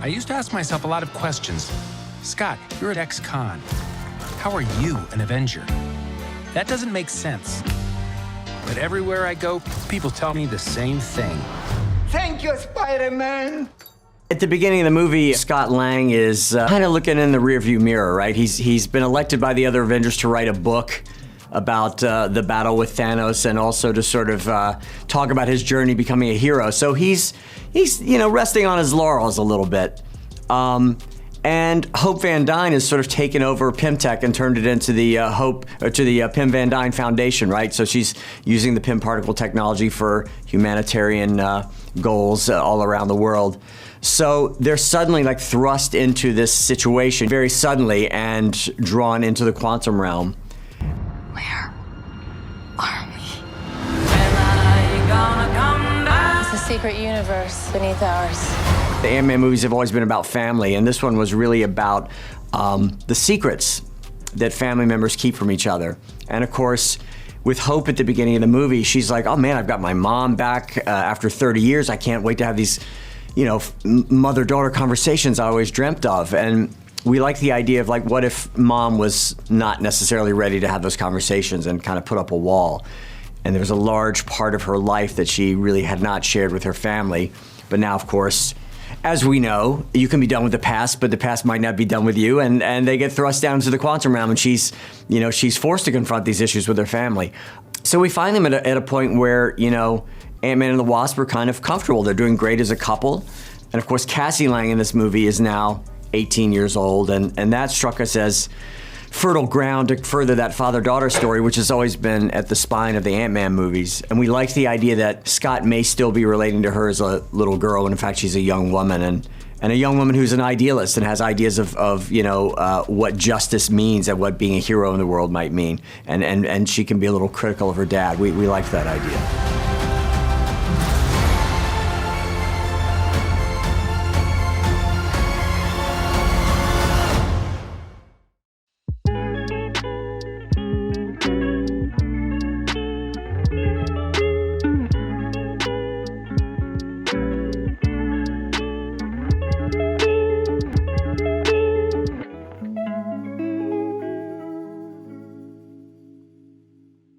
I used to ask myself a lot of questions. Scott, you're at ex-con. How are you an Avenger? That doesn't make sense. But everywhere I go, people tell me the same thing. Thank you, Spider-Man! At the beginning of the movie, Scott Lang is kind of looking in the rearview mirror, right? He's been elected by the other Avengers to write a book about the battle with Thanos, and also to sort of talk about his journey becoming a hero. So he's resting on his laurels a little bit. And Hope Van Dyne has sort of taken over Pym-Tech and turned it into the Pym Van Dyne Foundation, right? So she's using the Pym particle technology for humanitarian goals all around the world. So they're suddenly like thrust into this situation very suddenly and drawn into the quantum realm. Where are we? It's a secret universe beneath ours. The Ant-Man movies have always been about family, and this one was really about the secrets that family members keep from each other. And of course, with Hope at the beginning of the movie, she's like, oh man, I've got my mom back after 30 years. I can't wait to have these, mother-daughter conversations I always dreamt of. And we like the idea of like, what if mom was not necessarily ready to have those conversations and kind of put up a wall? And there was a large part of her life that she really had not shared with her family. But now, of course, as we know, you can be done with the past, but the past might not be done with you, and they get thrust down into the quantum realm, and she's forced to confront these issues with her family. So we find them at a point where, Ant-Man and the Wasp are kind of comfortable. They're doing great as a couple. And of course, Cassie Lang in this movie is now 18 years old, and that struck us as fertile ground to further that father-daughter story, which has always been at the spine of the Ant-Man movies. And we like the idea that Scott may still be relating to her as a little girl, and in fact, she's a young woman, and a young woman who's an idealist and has ideas of what justice means and what being a hero in the world might mean. And she can be a little critical of her dad. We like that idea.